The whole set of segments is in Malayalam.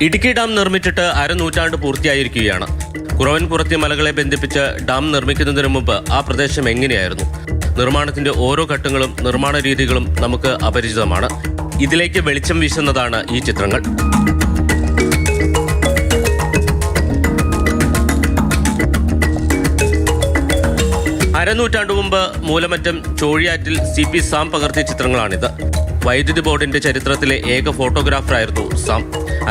ഇടുക്കി ഡാം നിർമ്മിച്ചിട്ട് അരനൂറ്റാണ്ട് പൂർത്തിയായിരിക്കുകയാണ്. കുറവൻകുറത്തി മലകളെ ബന്ധിപ്പിച്ച് ഡാം നിർമ്മിക്കുന്നതിന് മുമ്പ് ആ പ്രദേശം എങ്ങനെയായിരുന്നു? നിർമ്മാണത്തിന്റെ ഓരോ ഘട്ടങ്ങളും നിർമ്മാണ രീതികളും നമുക്ക് അപരിചിതമാണ്. ഇതിലേക്ക് വെളിച്ചം വീശുന്നതാണ് ഈ ചിത്രങ്ങൾ. അരനൂറ്റാണ്ടു മുമ്പ് മൂലമറ്റം ചോഴിയാറ്റിൽ CP സാം പകർത്തിയ ചിത്രങ്ങളാണിത്. വൈദ്യുതി ബോർഡിന്റെ ചരിത്രത്തിലെ ഏക ഫോട്ടോഗ്രാഫറായിരുന്നു സാം.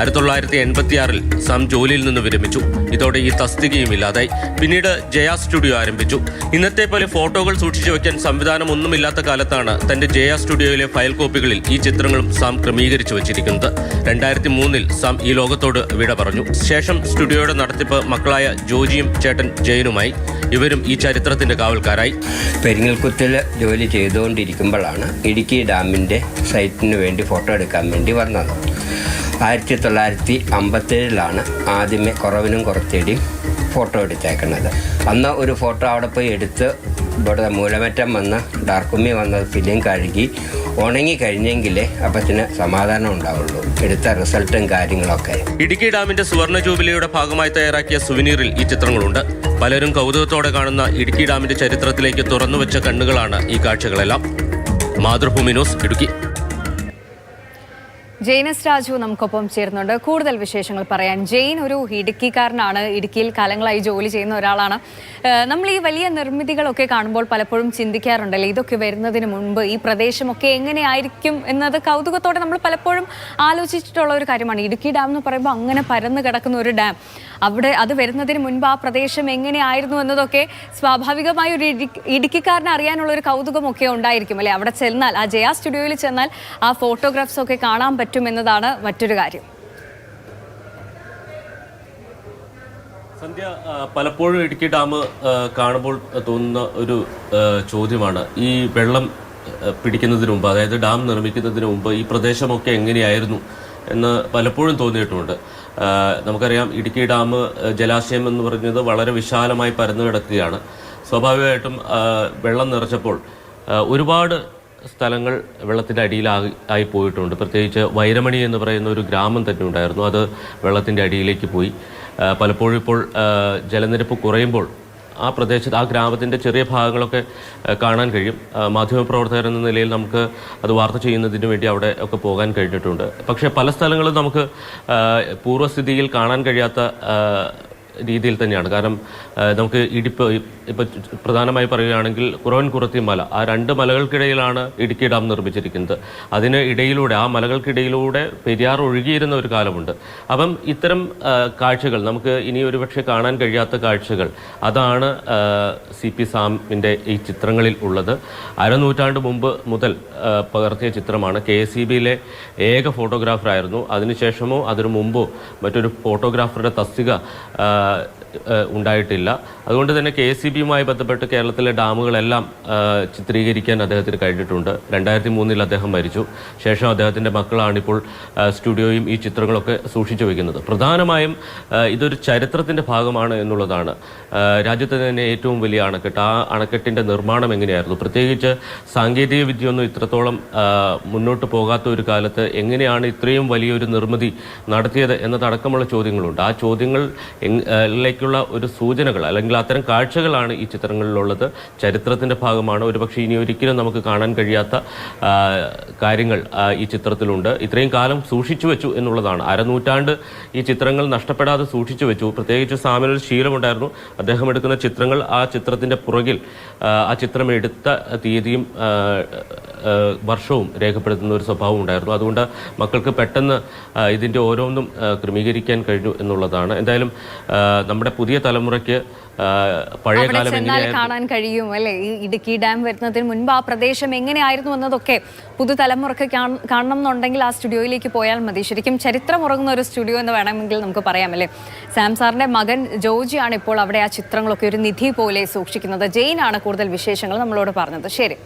1986 സാം ജോലിയിൽ നിന്ന് വിരമിച്ചു. ഇതോടെ ഈ തസ്തികയും ഇല്ലാതായി. പിന്നീട് ജയ സ്റ്റുഡിയോ ആരംഭിച്ചു. ഇന്നത്തെ പോലെ ഫോട്ടോകൾ സൂക്ഷിച്ചു വയ്ക്കാൻ സംവിധാനം ഒന്നുമില്ലാത്ത കാലത്താണ് തന്റെ ജയ സ്റ്റുഡിയോയിലെ ഫയൽ കോപ്പികളിൽ ഈ ചിത്രങ്ങളും സാം ക്രമീകരിച്ചു വച്ചിരിക്കുന്നത്. 2003 സാം ഈ ലോകത്തോട് വിട പറഞ്ഞു. ശേഷം സ്റ്റുഡിയോയുടെ നടത്തിപ്പ് മക്കളായ ജോജിയും ചേട്ടൻ ജയനുമായി. ഇവരും ഈ ചരിത്രത്തിന്റെ കാവൽക്കാരായി. പെരിങ്ങൽകുത്തിൽ ജോലി ചെയ്തുകൊണ്ടിരിക്കുമ്പോഴാണ് ഇടുക്കി ഡാമിൻ്റെ സൈറ്റിന് വേണ്ടി ഫോട്ടോ എടുക്കാൻ വേണ്ടി വന്നത്. 1957 ആദ്യമേ കുറവിനും കുറച്ചേടിയും ഫോട്ടോ എടുത്തേക്കുന്നത്. അന്ന് ഒരു ഫോട്ടോ അവിടെ പോയി എടുത്ത് ഇവിടെ മൂലമറ്റം വന്ന് ഡാർക്കുമ്മി വന്നത് ഫിലിം കഴുകി ഉണങ്ങി കഴിഞ്ഞെങ്കിലേ അപ്പത്തിന് സമാധാനം ഉണ്ടാവുള്ളൂ, എടുത്ത റിസൾട്ടും കാര്യങ്ങളൊക്കെ. ഇടുക്കി ഡാമിന്റെ സുവർണ ജൂബിലിയുടെ ഭാഗമായി തയ്യാറാക്കിയ സുവനീറിൽ ഈ ചിത്രങ്ങളുണ്ട്. പലരും കൗതുകത്തോടെ കാണുന്ന ഇടുക്കി ഡാമിന്റെ ചരിത്രത്തിലേക്ക് തുറന്നുവെച്ച കണ്ണുകളാണ് ഈ കാഴ്ചകളെല്ലാം. മാതൃഭൂമി ന്യൂസ്, ഇടുക്കി. ജെയിനസ് രാജു നമുക്കൊപ്പം ചേരുന്നുണ്ട് കൂടുതൽ വിശേഷങ്ങൾ പറയാൻ. ജെയിൻ ഒരു ഇടുക്കിക്കാരനാണ്, ഇടുക്കിയിൽ കാലങ്ങളായി ജോലി ചെയ്യുന്ന ഒരാളാണ്. നമ്മൾ ഈ വലിയ നിർമ്മിതികളൊക്കെ കാണുമ്പോൾ പലപ്പോഴും ചിന്തിക്കാറുണ്ടല്ലേ, ഇതൊക്കെ വരുന്നതിന് മുൻപ് ഈ പ്രദേശമൊക്കെ എങ്ങനെയായിരിക്കും എന്നത് കൗതുകത്തോടെ നമ്മൾ പലപ്പോഴും ആലോചിച്ചിട്ടുള്ള ഒരു കാര്യമാണ്. ഇടുക്കി ഡാം എന്ന് പറയുമ്പോൾ അങ്ങനെ പരന്നു കിടക്കുന്ന ഒരു ഡാം, അവിടെ അത് വരുന്നതിന് മുൻപ് ആ പ്രദേശം എങ്ങനെയായിരുന്നു എന്നതൊക്കെ സ്വാഭാവികമായി ഒരു ഇടുക്കിക്കാരനെ അറിയാനുള്ള ഒരു കൗതുകമൊക്കെ ഉണ്ടായിരിക്കും അല്ലേ. അവിടെ ചെന്നാൽ, ആ ജയ സ്റ്റുഡിയോയിൽ ചെന്നാൽ ആ ഫോട്ടോഗ്രാഫ്സ് ഒക്കെ കാണാൻ പറ്റുമെന്നതാണ് മറ്റൊരു കാര്യം. സന്ധ്യ, പലപ്പോഴും ഇടുക്കി ഡാം കാണുമ്പോൾ തോന്നുന്ന ഒരു ചോദ്യമാണ്, ഈ വെള്ളം പിടിക്കുന്നതിന് മുമ്പ്, അതായത് ഡാം നിർമ്മിക്കുന്നതിന് മുമ്പ് ഈ പ്രദേശമൊക്കെ എങ്ങനെയായിരുന്നു എന്ന് പലപ്പോഴും തോന്നിയിട്ടുമുണ്ട്. നമുക്കറിയാം, ഇടുക്കി ഡാം ജലാശയം എന്ന് പറയുന്നത് വളരെ വിശാലമായി പരന്നു കിടക്കുകയാണ്. സ്വാഭാവികമായിട്ടും വെള്ളം നിറച്ചപ്പോൾ ഒരുപാട് സ്ഥലങ്ങൾ വെള്ളത്തിൻ്റെ അടിയിലായി പോയിട്ടുണ്ട്. പ്രത്യേകിച്ച് വൈരമണി എന്ന് പറയുന്ന ഒരു ഗ്രാമം തന്നെ ഉണ്ടായിരുന്നു, അത് വെള്ളത്തിൻ്റെ അടിയിലേക്ക് പോയി. പലപ്പോഴും ഇപ്പോൾ ജലനിരപ്പ് കുറയുമ്പോൾ ആ പ്രദേശത്ത്, ആ ഗ്രാമത്തിൻ്റെ ചെറിയ ഭാഗങ്ങളൊക്കെ കാണാൻ കഴിയും. മാധ്യമപ്രവർത്തകർ എന്ന നിലയിൽ നമുക്ക് അത് വാർത്ത ചെയ്യുന്നതിന് വേണ്ടി അവിടെ ഒക്കെ പോകാൻ കഴിഞ്ഞിട്ടുണ്ട്. പക്ഷേ പല സ്ഥലങ്ങളും നമുക്ക് പൂർവ്വസ്ഥിതിയിൽ കാണാൻ കഴിയാത്ത രീതിയിൽ തന്നെയാണ്. കാരണം നമുക്ക് ഇപ്പോൾ പ്രധാനമായി പറയുകയാണെങ്കിൽ കുറവൻകുറത്തി മല, ആ രണ്ട് മലകൾക്കിടയിലാണ് ഇടുക്കി ഡാം നിർമ്മിച്ചിരിക്കുന്നത്. അതിന് ഇടയിലൂടെ, ആ മലകൾക്കിടയിലൂടെ പെരിയാർ ഒഴുകിയിരുന്ന ഒരു കാലമുണ്ട്. അപ്പം ഇത്തരം കാഴ്ചകൾ നമുക്ക് ഇനി ഒരുപക്ഷെ കാണാൻ കഴിയാത്ത കാഴ്ചകൾ, അതാണ് CP സാമിൻ്റെ ഈ ചിത്രങ്ങളിൽ ഉള്ളത്. അരനൂറ്റാണ്ട് മുമ്പ് മുതൽ പകർത്തിയ ചിത്രമാണ്. KSEBയിലെ ഏക ഫോട്ടോഗ്രാഫറായിരുന്നു. അതിനുശേഷമോ അതിനു മുമ്പോ മറ്റൊരു ഫോട്ടോഗ്രാഫറുടെ തസ്തിക ഉണ്ടായിട്ടില്ല. അതുകൊണ്ട് തന്നെ KSEBയുമായി ബന്ധപ്പെട്ട് കേരളത്തിലെ ഡാമുകളെല്ലാം ചിത്രീകരിക്കാൻ അദ്ദേഹത്തിന് കഴിഞ്ഞിട്ടുണ്ട്. 2003 അദ്ദേഹം മരിച്ചു. ശേഷം അദ്ദേഹത്തിൻ്റെ മക്കളാണിപ്പോൾ സ്റ്റുഡിയോയും ഈ ചിത്രങ്ങളൊക്കെ സൂക്ഷിച്ചു വയ്ക്കുന്നത്. പ്രധാനമായും ഇതൊരു ചരിത്രത്തിൻ്റെ ഭാഗമാണ് എന്നുള്ളതാണ്. രാജ്യത്തെ തന്നെ ഏറ്റവും വലിയ അണക്കെട്ട്, ആ അണക്കെട്ടിൻ്റെ നിർമ്മാണം എങ്ങനെയായിരുന്നു, പ്രത്യേകിച്ച് സാങ്കേതിക വിദ്യയൊന്നും ഇത്രത്തോളം മുന്നോട്ട് പോകാത്ത ഒരു കാലത്ത് എങ്ങനെയാണ് ഇത്രയും വലിയൊരു നിർമ്മിതി നടത്തിയത് എന്നതടക്കമുള്ള ചോദ്യങ്ങളുണ്ട്. ആ ചോദ്യങ്ങളിലേക്കുള്ള ഒരു സൂചനകൾ, അല്ലെങ്കിൽ അത്തരം കാഴ്ചകളാണ് ഈ ചിത്രങ്ങളിലുള്ളത്. ചരിത്രത്തിൻ്റെ ഭാഗമാണ്. ഒരുപക്ഷെ ഇനി ഒരിക്കലും നമുക്ക് കാണാൻ കഴിയാത്ത കാര്യങ്ങൾ ഈ ചിത്രത്തിലുണ്ട്. ഇത്രയും കാലം സൂക്ഷിച്ചു വെച്ചു എന്നുള്ളതാണ്. അരനൂറ്റാണ്ട് ഈ ചിത്രങ്ങൾ നഷ്ടപ്പെടാതെ സൂക്ഷിച്ചു വെച്ചു. പ്രത്യേകിച്ച് സാമിനൊരു ശീലമുണ്ടായിരുന്നു, അദ്ദേഹം എടുക്കുന്ന ചിത്രങ്ങൾ, ആ ചിത്രത്തിൻ്റെ പുറകിൽ ആ ചിത്രം എടുത്ത തീയതിയും വർഷവും രേഖപ്പെടുത്തുന്ന ഒരു സ്വഭാവം ഉണ്ടായിരുന്നു. അതുകൊണ്ട് മക്കൾക്ക് പെട്ടെന്ന് ഇതിൻ്റെ ഓരോന്നും ക്രമീകരിക്കാൻ കഴിഞ്ഞു എന്നുള്ളതാണ്. എന്തായാലും നമ്മുടെ പുതിയ തലമുറയ്ക്ക് പഴയ കാലം കാണാൻ കഴിയും അല്ലേ. ഈ ഇടുക്കി ഡാം വരുന്നതിന് മുൻപ് ആ പ്രദേശം എങ്ങനെയായിരുന്നു എന്നതൊക്കെ പുതുതലമുറയ്ക്ക് കാണണം എന്നുണ്ടെങ്കിൽ ആ സ്റ്റുഡിയോയിലേക്ക് പോയാൽ മതി. ശരിക്കും ചരിത്രം ഉറങ്ങുന്ന ഒരു സ്റ്റുഡിയോ എന്ന് വേണമെങ്കിൽ നമുക്ക് പറയാമല്ലേ. സാം സാറിന്റെ മകൻ ജോജിയാണ് ഇപ്പോൾ അവിടെ ആ ചിത്രങ്ങളൊക്കെ ഒരു നിധി പോലെ സൂക്ഷിക്കുന്നത്. ജെയിനാണ് കൂടുതൽ വിശേഷങ്ങൾ നമ്മളോട് പറഞ്ഞത്. ശരി.